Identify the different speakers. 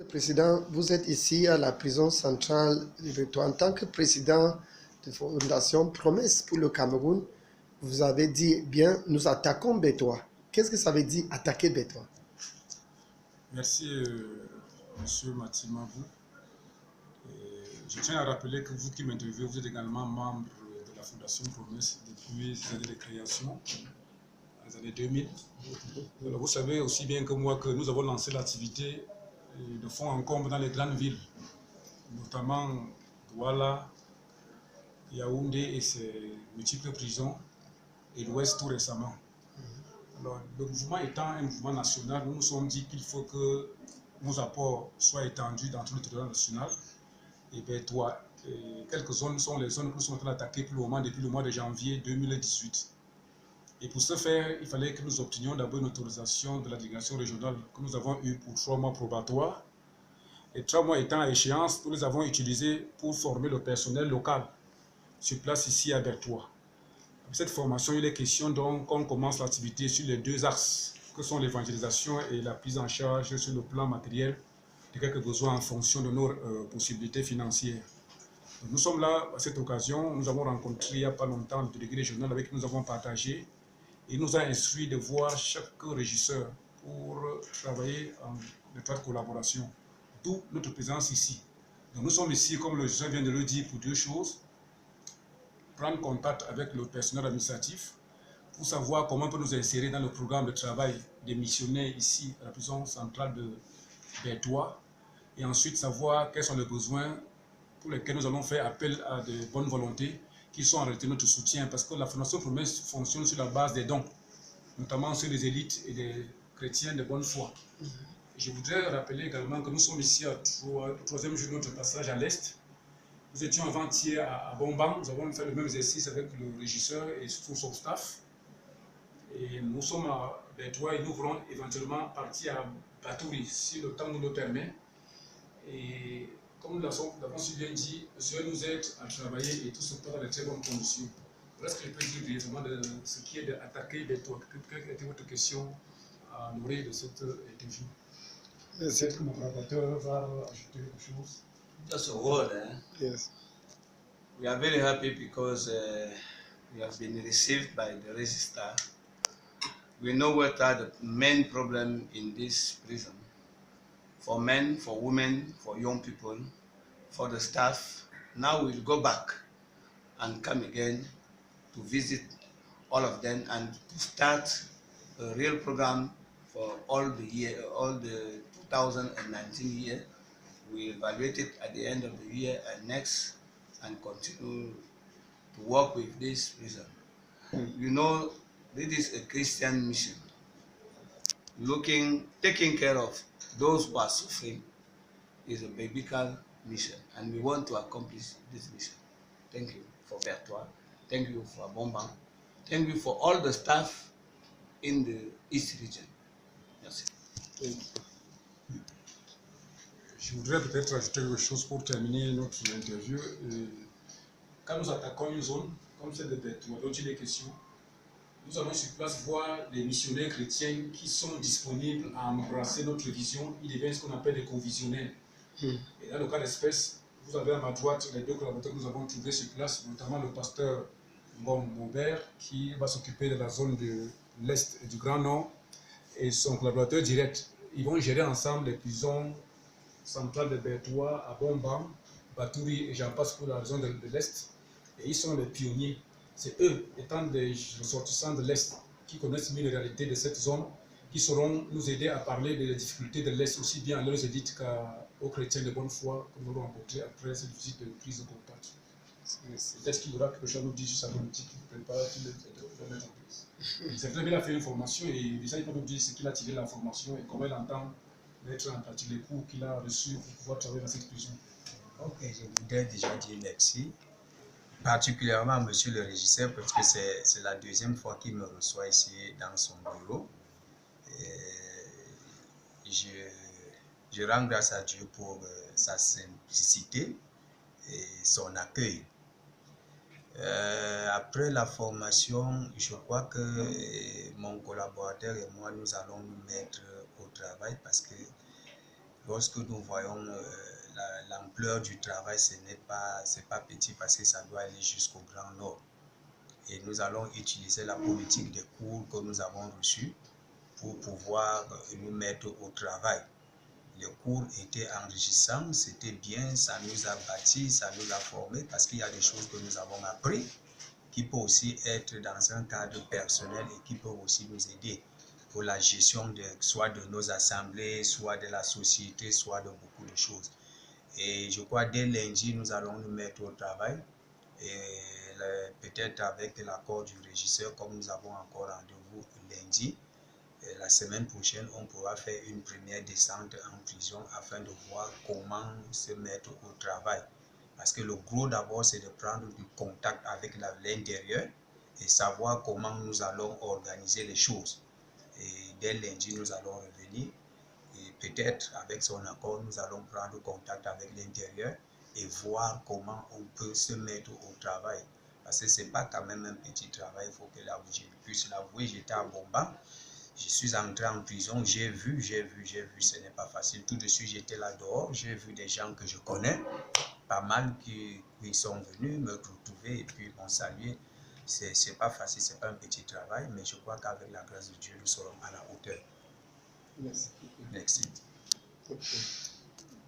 Speaker 1: Président, vous êtes ici à la prison centrale de Bétoua. En tant que président de Fondation Promesse pour le Cameroun, vous avez dit, bien, nous attaquons Bétoua. Qu'est-ce que ça veut dire attaquer Bétoua?
Speaker 2: Merci, Monsieur Matimabou. Je tiens à rappeler que vous qui m'interviewez, vous êtes également membre de la Fondation Promesse depuis les années de création, les années 2000. Alors, vous savez aussi bien que moi que nous avons lancé l'activité de fond en comble dans les grandes villes, notamment Douala, Yaoundé et ses multiples prisons, et l'Ouest tout récemment. Alors, le mouvement étant un mouvement national, nous nous sommes dit qu'il faut que nos apports soient étendus dans tout le territoire national. Et bien, quelques zones sont les zones que nous sommes en train d'attaquer pour le moment depuis le mois de janvier 2018. Et pour ce faire, il fallait que nous obtenions d'abord une autorisation de la délégation régionale que nous avons eue pour 3 mois probatoires. Et 3 mois étant à échéance, nous les avons utilisés pour former le personnel local sur place ici à Bertois. Cette formation, il est question donc qu'on commence l'activité sur les deux axes, que sont l'évangélisation et la prise en charge sur le plan matériel de quelques besoins en fonction de nos possibilités financières. Donc, nous sommes là à cette occasion, nous avons rencontré il n'y a pas longtemps le délégué régional avec qui nous avons partagé. Il nous a instruit de voir chaque régisseur pour travailler en étroite collaboration, d'où notre présence ici. Donc, nous sommes ici, comme le régisseur vient de le dire, pour deux choses. Prendre contact avec le personnel administratif pour savoir comment on peut nous insérer dans le programme de travail des missionnaires ici à la prison centrale de Bertois, et ensuite savoir quels sont les besoins pour lesquels nous allons faire appel à de bonnes volontés qui sont en réalité notre soutien, parce que la Fondation Promesse fonctionne sur la base des dons, notamment sur les élites et les chrétiens de bonne foi. Je voudrais rappeler également que nous sommes ici au troisième jour de notre passage à l'Est. Nous étions avant-hier à Bomban, nous avons fait le même exercice avec le régisseur et tout son staff. Et nous sommes à Bertois et nous voulons éventuellement partir à Batouri si le temps nous le permet. Et comme nous l'avons si bien dit, le Seigneur nous aide à travailler et tout se passe dans de très bonnes conditions. Voilà ce que je peux dire brièvement de ce qui est d'attaquer Bertois. Quelle était votre question à l'oreille de cette interview? Peut-être que mon rapporteur va ajouter quelque chose.
Speaker 3: Just a word, eh?
Speaker 1: Yes.
Speaker 3: We are very happy because we have been received by the register. We know what are the main problem in this prison. For men, for women, for young people, for the staff. Now we'll go back and come again to visit all of them and to start a real program for all the 2019 year. We evaluate it at the end of the year and next and continue to work with this prison. You know, this is a Christian mission, taking care of those who are suffering is a biblical mission, and we want to accomplish this mission. Thank you for Bertois. Thank you for Bomban. Thank you for all the staff in the East region. Merci.
Speaker 2: Je voudrais peut-être ajouter quelque chose pour terminer notre interview. Quand nous attaquons une zone, comme celle de Bertois, dont il est question, nous allons sur place voir les missionnaires chrétiens qui sont disponibles à embrasser notre vision. Ils deviennent ce qu'on appelle des co-visionnaires. Et dans le cas d'espèce, vous avez à ma droite les deux collaborateurs que nous avons trouvés sur place, notamment le pasteur Maubert, qui va s'occuper de la zone de l'Est et du Grand Nord, et son collaborateur direct. Ils vont gérer ensemble les prisons centrales de Bertois, à Bomban, Batouri, et j'en passe pour la zone de l'Est. Et ils sont les pionniers. C'est eux, étant des ressortissants de l'Est, qui connaissent mieux les réalités de cette zone, qui sauront nous aider à parler des difficultés de l'Est, aussi bien à leurs élites qu'aux chrétiens de bonne foi que nous allons rencontrer après cette visite de prise de contact. Peut-être qu'il y aura quelque chose à nous dire sur sa politique qui prépare, qui le mettre en place. C'est vrai qu'il a fait une formation et déjà il peut nous dire ce qu'il a tiré de la formation et comment il entend mettre en pratique les cours qu'il a reçus pour pouvoir travailler dans cette prison.
Speaker 4: Ok, je voudrais déjà dire merci, particulièrement à monsieur le régisseur, parce que c'est la deuxième fois qu'il me reçoit ici dans son bureau. Et je rends grâce à Dieu pour sa simplicité et son accueil. Après la formation, je crois que mon collaborateur et moi, nous allons nous mettre au travail parce que lorsque nous voyons l'ampleur du travail, c'est pas petit parce que ça doit aller jusqu'au Grand Nord. Et nous allons utiliser la politique des cours que nous avons reçus pour pouvoir nous mettre au travail. Les cours étaient enrichissants, c'était bien, ça nous a bâtis, ça nous a formés parce qu'il y a des choses que nous avons appris qui peuvent aussi être dans un cadre personnel et qui peuvent aussi nous aider pour la gestion soit de nos assemblées, soit de la société, soit de beaucoup de choses. Et je crois dès lundi, nous allons nous mettre au travail. Et peut-être avec l'accord du régisseur, comme nous avons encore rendez-vous lundi, la semaine prochaine, on pourra faire une première descente en prison afin de voir comment se mettre au travail. Parce que le gros d'abord, c'est de prendre du contact avec l'intérieur et savoir comment nous allons organiser les choses. Et dès lundi, nous allons revenir et peut-être avec son accord, nous allons prendre contact avec l'intérieur et voir comment on peut se mettre au travail. Parce que ce n'est pas quand même un petit travail, il faut que je puisse l'avouer, j'étais à Bomba. Je suis entré en prison, j'ai vu, ce n'est pas facile. Tout de suite, j'étais là dehors, j'ai vu des gens que je connais, pas mal qui sont venus me retrouver et puis m'ont salué. C'est pas facile, c'est pas un petit travail, mais je crois qu'avec la grâce de Dieu, nous serons à la hauteur.
Speaker 1: Merci.
Speaker 4: Merci.
Speaker 1: Okay.